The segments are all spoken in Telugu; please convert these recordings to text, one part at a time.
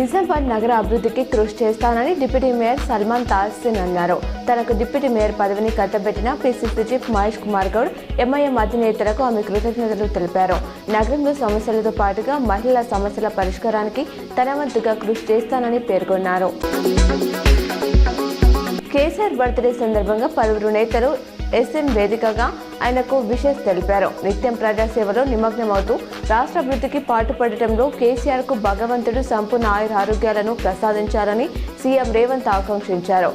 నిజామాబాద్ నగర అభివృద్ధికి కృషి చేస్తానని డిప్యూటీ మేయర్ సల్మాన్ తాసిన్ అన్నారు. తనకు డిప్యూటీ మేయర్ పదవిని కట్టబెట్టిన PCC chief Mahesh Kumar Goud, MIM అధినేతలకు ఆమె కృతజ్ఞతలు తెలిపారు. నగరంలో సమస్యలతో పాటుగా మహిళల సమస్యల పరిష్కారానికి తన వంతుగా కృషి చేస్తానని పేర్కొన్నారు. కేసీఆర్ బర్త్డే సందర్భంగా పలువురు నేతలు ఎస్ఎన్ వేదికగా ఆయనకు విషెస్ తెలిపారు. నిత్యం ప్రజాసేవలో నిమగ్నమవుతూ రాష్ట్ర అభివృద్ధికి పాటుపడటంలో కేసీఆర్కు భగవంతుడు సంపూర్ణ ఆయురారోగ్యాలను ప్రసాదించాలని సీఎం రేవంత్ ఆకాంక్షించారు.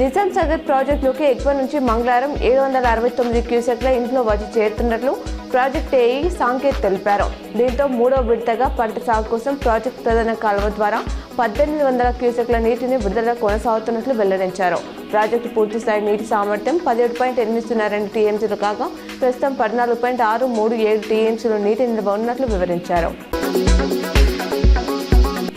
నిజాం సాగర్ ప్రాజెక్టులోకి ఎక్కువ నుంచి మంగళవారం 769 క్యూసెక్ల ఇంట్లో వచ్చి చేరుతున్నట్లు ప్రాజెక్ట్ ఏఈ సాంకేత్ తెలిపారు. దీంతో మూడో విడతగా పంట సాగు కోసం ప్రాజెక్టు ప్రధాన కాలువ ద్వారా 1800 క్యూసెక్ల నీటిని విడుదల కొనసాగుతున్నట్లు వెల్లడించారు. ప్రాజెక్టు పూర్తిస్థాయి నీటి సామర్థ్యం 17.802 టీఎంసీలు కాగా ప్రస్తుతం 14.637 టీఎంసీలు నీటి నిల్వ ఉన్నట్లు వివరించారు.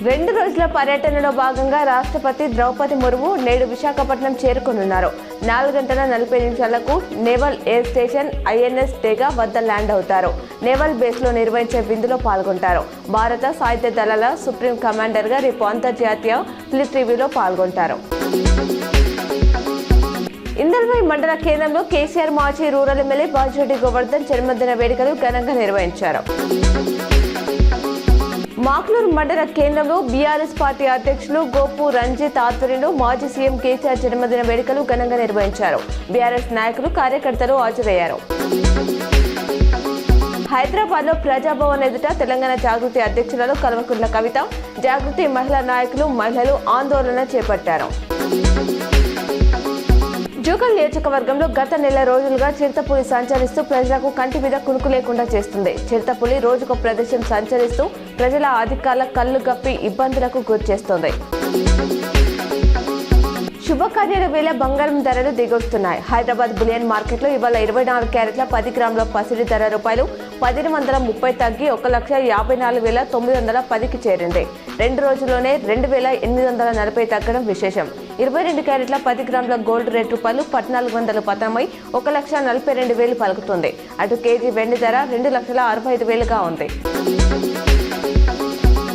2 రోజుల పర్యటనలో భాగంగా రాష్ట్రపతి ద్రౌపది ముర్ము నేడు విశాఖపట్నం చేరుకునున్నారు. 4 గంటల 40 నిమిషాలకు నేవల్ ఎయిర్ స్టేషన్ ఐఎన్ఎస్ డేగా వద్ద ల్యాండ్ అవుతారు. నేవల్ బేస్లో నిర్వహించే విందులో పాల్గొంటారు. భారత సాయుధ దళాల సుప్రీం కమాండర్గా రేపు అంతర్జాతీయ ఫ్లీట్ రివ్యూలో పాల్గొంటారు. ఇందల్వాయి మండల కేంద్రంలో కేసీఆర్ మాజీ రూరల్ ఎమ్మెల్యే బాజిరెడ్డి గోవర్ధన్ జన్మదిన వేడుకలు ఘనంగా నిర్వహించారు. మాక్లూరు మండల కేంద్రంలో బీఆర్ఎస్ పార్టీ అధ్యక్షులు గోపు రంజిత్ ఆధ్వర్యంలో మాజీ సీఎం కేసీఆర్ జన్మదిన వేడుకలు ఘనంగా నిర్వహించారు. బీఆర్ఎస్ నాయకులు, కార్యకర్తలు హాజరయ్యారు. హైదరాబాద్ లో ప్రజాభవన్ ఎదుట తెలంగాణ జాగృతి అధ్యక్షురాలు కల్వకుంట్ల కవిత, జాగృతి మహిళా నాయకులు, మహిళలు ఆందోళన చేపట్టారు. జూకల్ నియోజకవర్గంలో గత నెల రోజులుగా చిరుతపులి సంచరిస్తూ ప్రజలకు కంటి మీద కునుకు లేకుండా చేస్తుంది. చిరుతపులి రోజుకో ప్రదేశం సంచరిస్తూ ప్రజల అధికారుల కళ్ళు గప్పి ఇబ్బందులకు గురిచేస్తోంది. శుభకార్యాల వేళ బంగారం ధరలు దిగొస్తున్నాయి. హైదరాబాద్ బులియన్ మార్కెట్లో ఇవాళ 24 క్యారెట్ల 10 గ్రాముల పసిడి ధర ₹1,130 తగ్గి 1,54,910కి చేరింది. 2 రోజుల్లోనే 2,840 తగ్గడం విశేషం. 22 క్యారెట్ల 10 గ్రాముల గోల్డ్ రేట్ ₹1,400 పతనమై 1,42,000 పలుకుతుంది. అటు కేజీ వెండి ధర 2,65,000గా ఉంది.